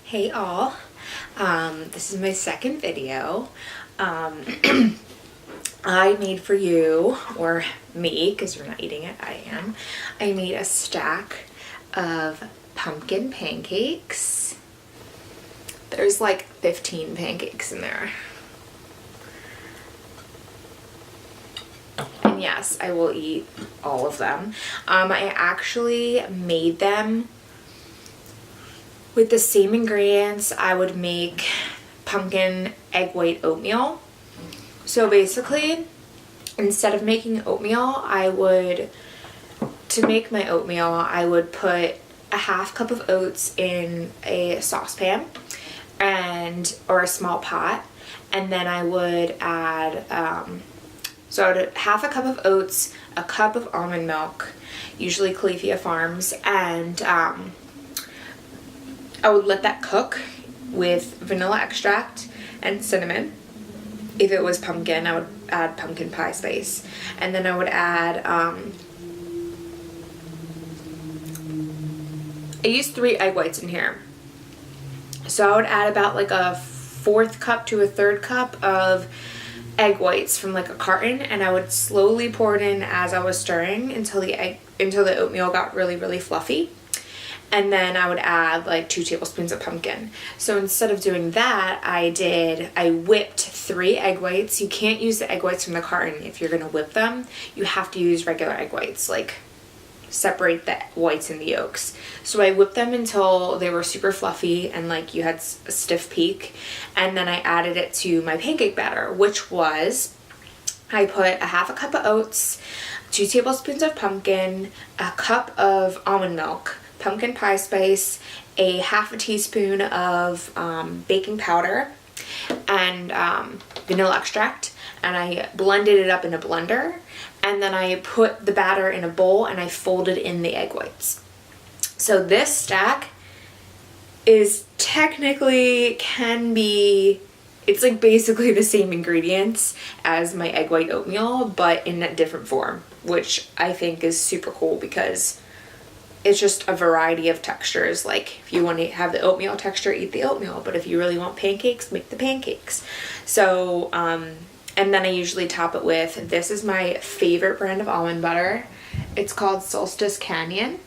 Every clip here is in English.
Hey all, this is my second video. I made for you, or me, because you're not eating it, I am. I made a stack of pumpkin pancakes. There's like 15 pancakes in there. And yes, I will eat all of them. I actually made them with the same ingredients I would make pumpkin egg white oatmeal. So basically, instead of making oatmeal, to make my oatmeal, I would put a half cup of oats in a saucepan or a small pot, and then I would add, half a cup of oats, a cup of almond milk, usually Califia Farms, and I would let that cook with vanilla extract and cinnamon. If it was pumpkin, I would add pumpkin pie spice. And then I would add, I used 3 egg whites in here. So I would add about like a 1/4 cup to a 1/3 cup of egg whites from like a carton, and I would slowly pour it in as I was stirring until the oatmeal got really, really fluffy. And then I would add like 2 tablespoons of pumpkin. So instead of doing that, I whipped 3 egg whites. You can't use the egg whites from the carton if you're gonna whip them. You have to use regular egg whites, like separate the whites and the yolks. So I whipped them until they were super fluffy and like you had a stiff peak. And then I added it to my pancake batter, which was, I put a half a cup of oats, 2 tablespoons of pumpkin, a cup of almond milk, pumpkin pie spice, a half a teaspoon of baking powder, and vanilla extract, and I blended it up in a blender, and then I put the batter in a bowl and I folded in the egg whites. So this stack is technically it's like basically the same ingredients as my egg white oatmeal, but in a different form, which I think is super cool because it's just a variety of textures. Like if you want to have the oatmeal texture, eat the oatmeal, but if you really want pancakes, make the pancakes. So and then I usually top it with, this is my favorite brand of almond butter. It's called Solstice Canyon,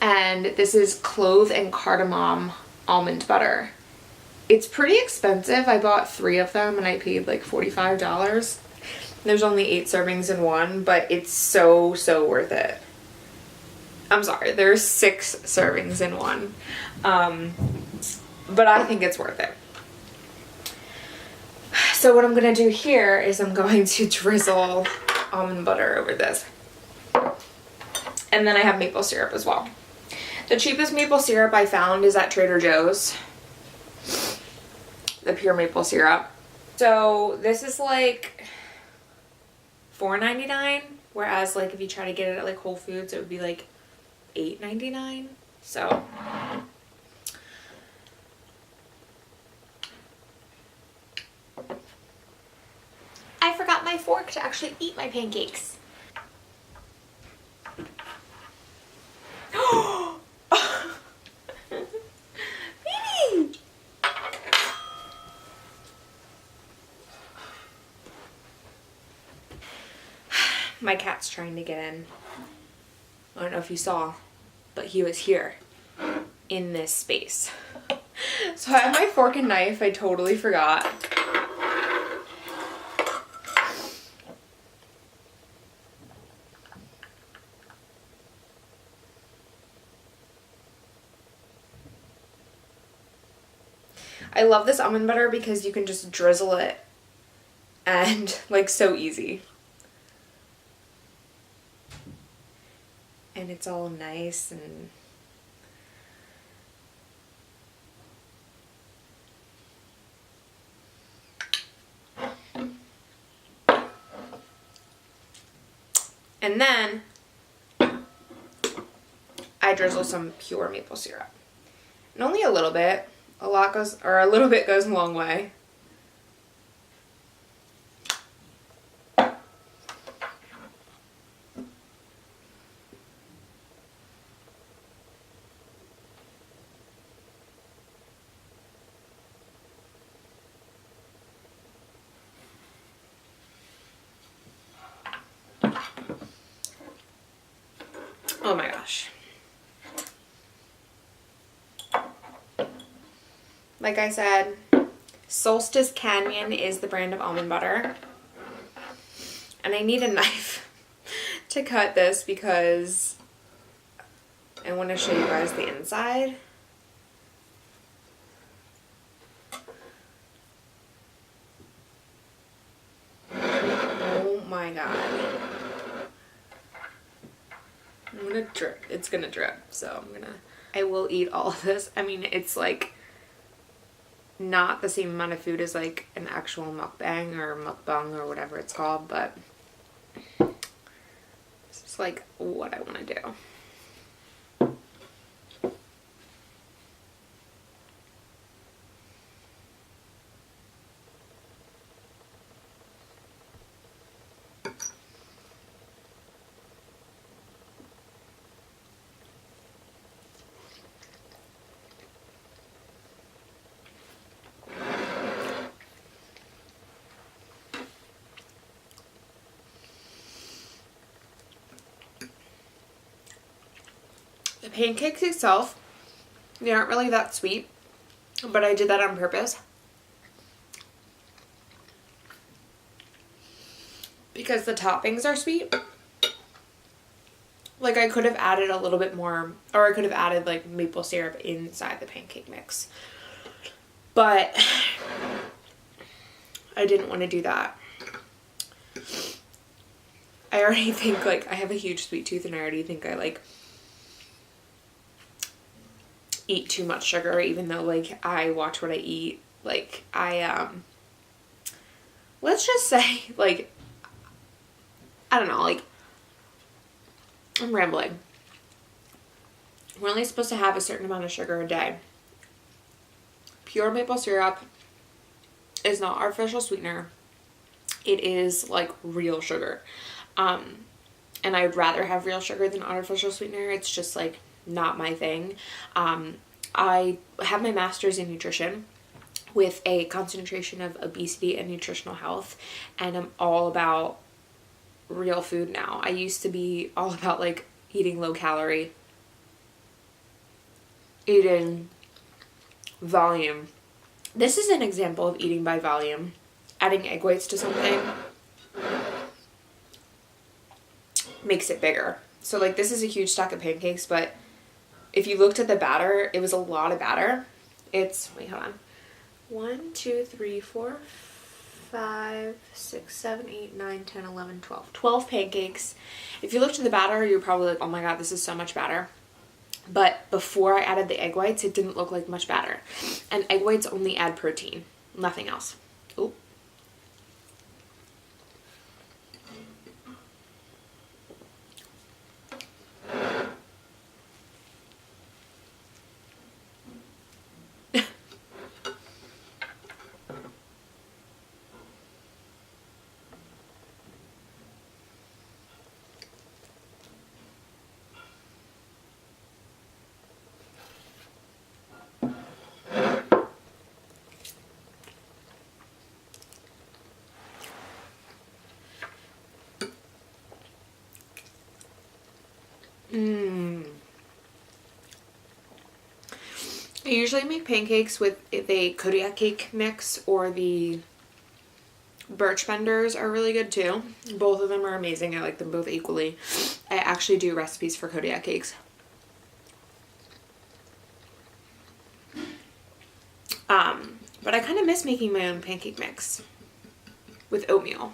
and this is clove and cardamom almond butter. It's pretty expensive. I bought 3 of them and I paid like $45. There's only 8 servings in one, but it's so worth it. I'm sorry, there's 6 servings in one, but I think it's worth it. So what I'm gonna do here is I'm going to drizzle almond butter over this. And then I have maple syrup as well. The cheapest maple syrup I found is at Trader Joe's, the pure maple syrup. So this is like $4.99, whereas like if you try to get it at like Whole Foods, it would be like $8.99. So I forgot my fork to actually eat my pancakes. Baby! My cat's trying to get in. I don't know if you saw, but he was here in this space. So I have my fork and knife. I totally forgot. I love this almond butter because you can just drizzle it and like so easy. And it's all nice and then I drizzle some pure maple syrup. And only a little bit. A little bit goes a long way. Oh my gosh. Like I said, Solstice Canyon is the brand of almond butter. And I need a knife to cut this because I want to show you guys the inside. Oh my god. I'm gonna drip. It's gonna drip. So I will eat all of this. I mean, it's like not the same amount of food as like an actual mukbang or mukbang or whatever it's called, but it's just like what I want to do. The pancakes itself, they aren't really that sweet, but I did that on purpose because the toppings are sweet. Like I could have added a little bit more, or I could have added like maple syrup inside the pancake mix, but I didn't want to do that. I already think like I have a huge sweet tooth and I already think I like eat too much sugar, even though like I watch what I eat. Like I let's just say like I don't know, like I'm rambling. We're only supposed to have a certain amount of sugar a day. Pure maple syrup is not artificial sweetener. It is like real sugar. And I'd rather have real sugar than artificial sweetener. It's just like not my thing. I have my master's in nutrition with a concentration of obesity and nutritional health, and I'm all about real food now. I used to be all about like eating low calorie, eating volume. This is an example of eating by volume. Adding egg whites to something makes it bigger. So like this is a huge stack of pancakes, but if you looked at the batter, it was a lot of batter. It's, wait, hold on. 1, 2, 3, 4, 5, 6, 7, 8, 9, 10, 11, 12. 12 pancakes. If you looked at the batter, you're probably like, oh my god, this is so much batter. But before I added the egg whites, it didn't look like much batter. And egg whites only add protein, nothing else. Oop. I usually make pancakes with the Kodiak cake mix, or the birch benders are really good too. Both of them are amazing. I like them both equally. I actually do recipes for Kodiak cakes. But I kind of miss making my own pancake mix with oatmeal.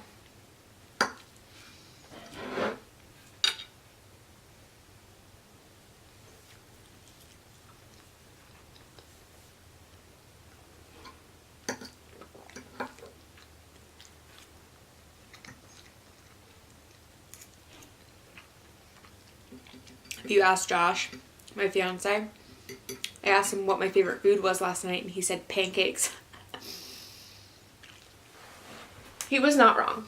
If you ask Josh, my fiance, I asked him what my favorite food was last night, and he said pancakes. He was not wrong.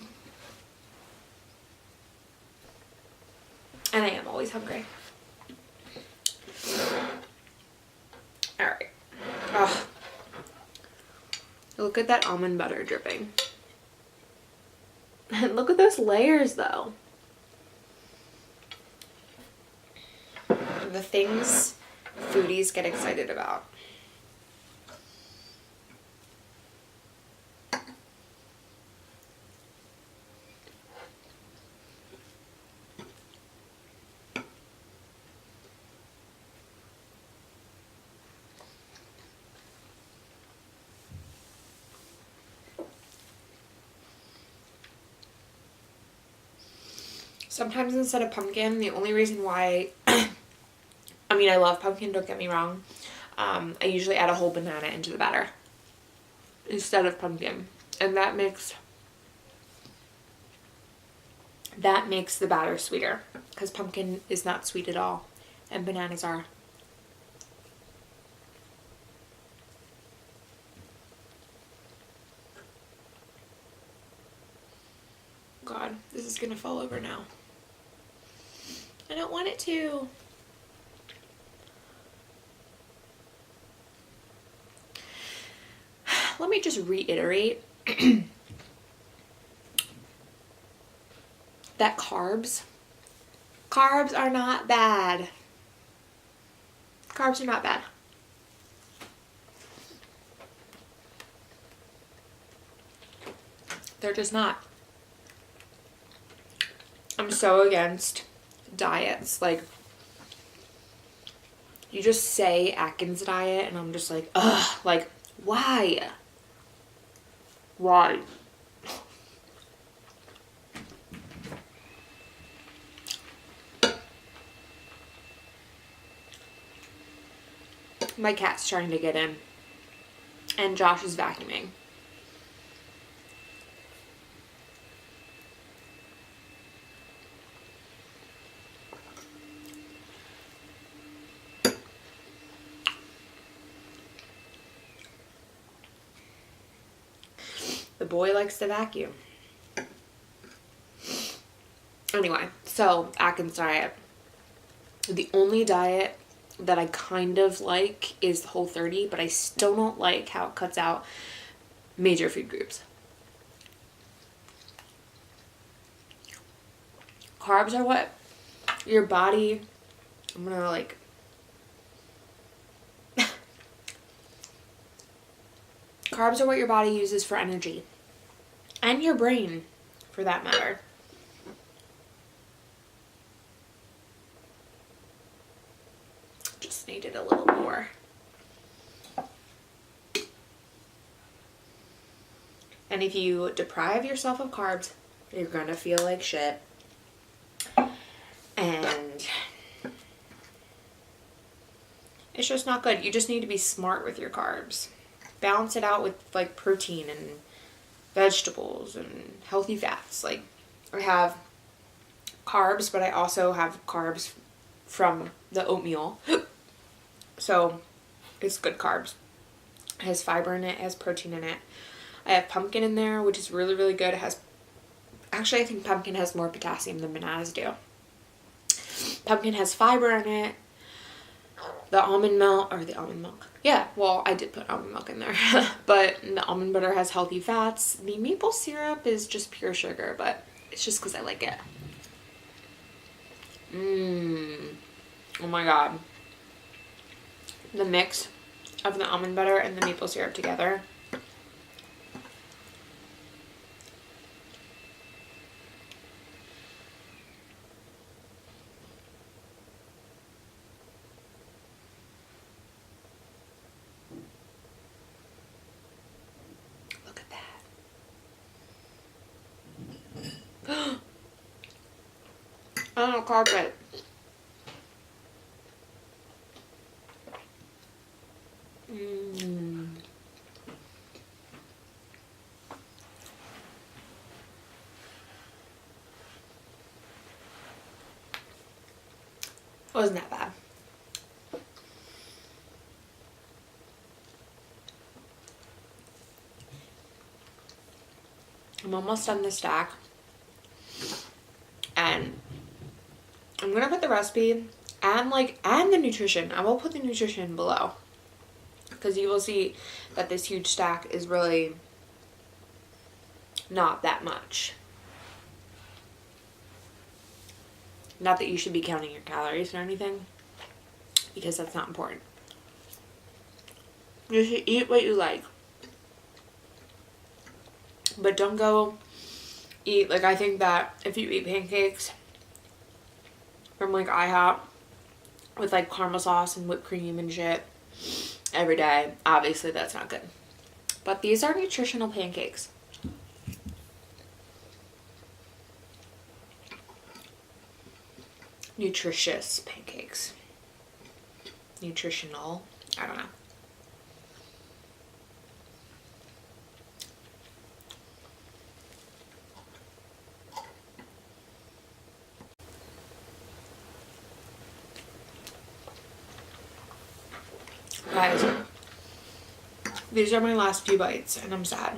And I am always hungry. Alright. Oh. Look at that almond butter dripping. And look at those layers though. the things foodies get excited about. Sometimes instead of pumpkin, the only reason why, I mean, I love pumpkin, don't get me wrong. I usually add a whole banana into the batter instead of pumpkin. And that makes the batter sweeter, because pumpkin is not sweet at all and bananas are. God, this is gonna fall over now. I don't want it to. Let me just reiterate that carbs are not bad. Carbs are not bad. They're just not. I'm so against diets. Like, you just say Atkins diet and I'm just like, ugh, like, why? Why? My cat's trying to get in and Josh is vacuuming. The boy likes to vacuum. Anyway, so Atkins diet. The only diet that I kind of like is the Whole30, but I still don't like how it cuts out major food groups. Carbs are what your body, I'm gonna like, carbs are what your body uses for energy. And your brain, for that matter. Just needed a little more. And if you deprive yourself of carbs, you're gonna feel like shit. And it's just not good. You just need to be smart with your carbs. Balance it out with like protein and vegetables and healthy fats. Like, I have carbs, but I also have carbs from the oatmeal. So it's good carbs. It has fiber in it, it has protein in it. I have pumpkin in there, which is really, really good. It has, actually I think pumpkin has more potassium than bananas do. Pumpkin has fiber in it. The almond milk, yeah, well, I did put almond milk in there. But the almond butter has healthy fats. The maple syrup is just pure sugar, but it's just because I like it. Oh my god. The mix of the almond butter and the maple syrup together. Look at that. Oh, carpet. Wasn't that bad. I'm almost done this stack. And I'm gonna put the recipe and the nutrition. I will put the nutrition below, because you will see that this huge stack is really not that much. Not that you should be counting your calories or anything, because that's not important. You should eat what you like. But don't go eat, like, I think that if you eat pancakes from, like, IHOP with, like, caramel sauce and whipped cream and shit every day, obviously that's not good. But these are nutritional pancakes. Nutritious pancakes. Nutritional. I don't know. Guys, these are my last few bites and I'm sad.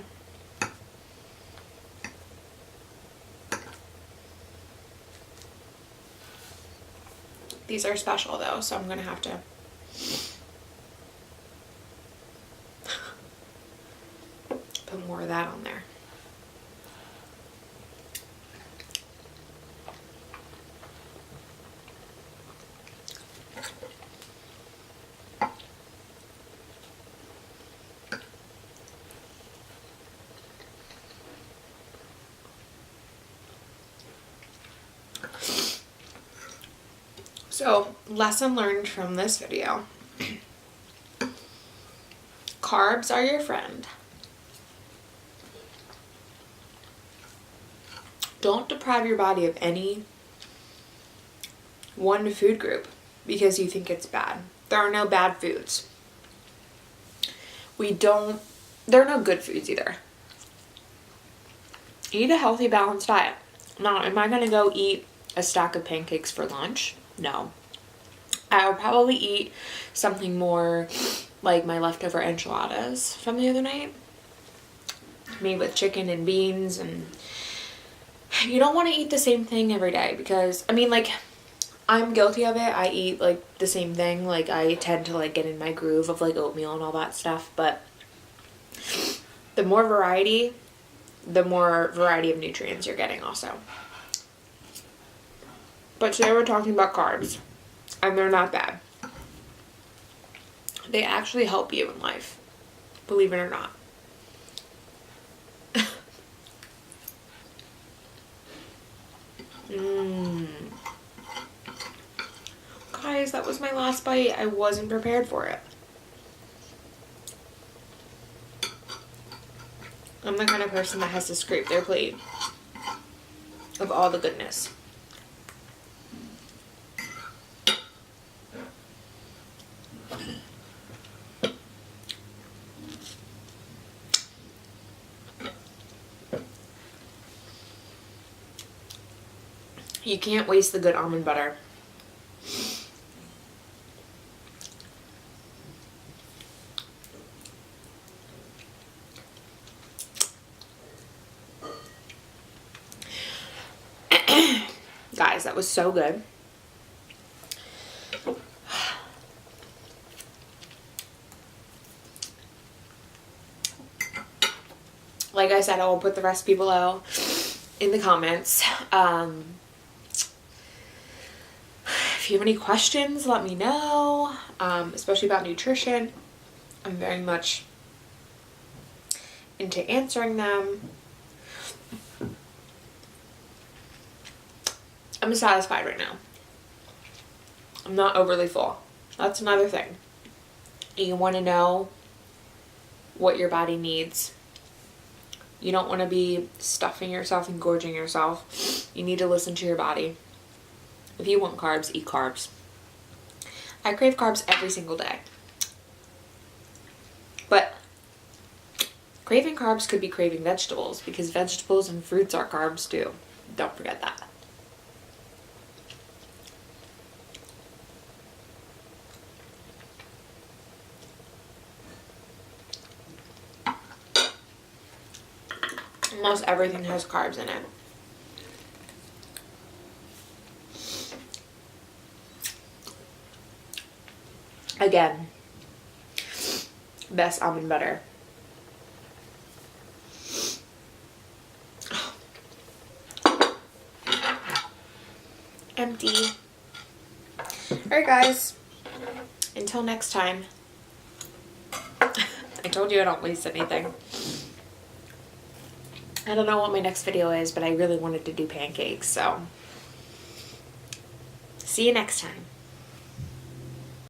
These are special though, so I'm gonna have to put more of that on there. So, lesson learned from this video. Carbs are your friend. Don't deprive your body of any one food group because you think it's bad. There are no bad foods. There are no good foods either. Eat a healthy, balanced diet. Now, am I going to go eat a stack of pancakes for lunch? No. I would probably eat something more like my leftover enchiladas from the other night, made with chicken and beans. And you don't want to eat the same thing every day because, I mean, like, I'm guilty of it. I eat like the same thing. Like, I tend to like get in my groove of like oatmeal and all that stuff, but the more variety of nutrients you're getting also. But today we're talking about carbs, and they're not bad. They actually help you in life, believe it or not. Guys, that was my last bite. I wasn't prepared for it. I'm the kind of person that has to scrape their plate of all the goodness. You can't waste the good almond butter. Guys, that was so good. Like I said, I will put the recipe below in the comments. If you have any questions, let me know, especially about nutrition. I'm very much into answering them. I'm satisfied right now. I'm not overly full. That's another thing. You want to know what your body needs. You don't want to be stuffing yourself and gorging yourself. You need to listen to your body. If you want carbs, eat carbs. I crave carbs every single day. But craving carbs could be craving vegetables, because vegetables and fruits are carbs too. Don't forget that. Almost everything has carbs in it. Again, best almond butter. Empty. Alright guys, until next time. I told you I don't waste anything. I don't know what my next video is, but I really wanted to do pancakes, so see you next time.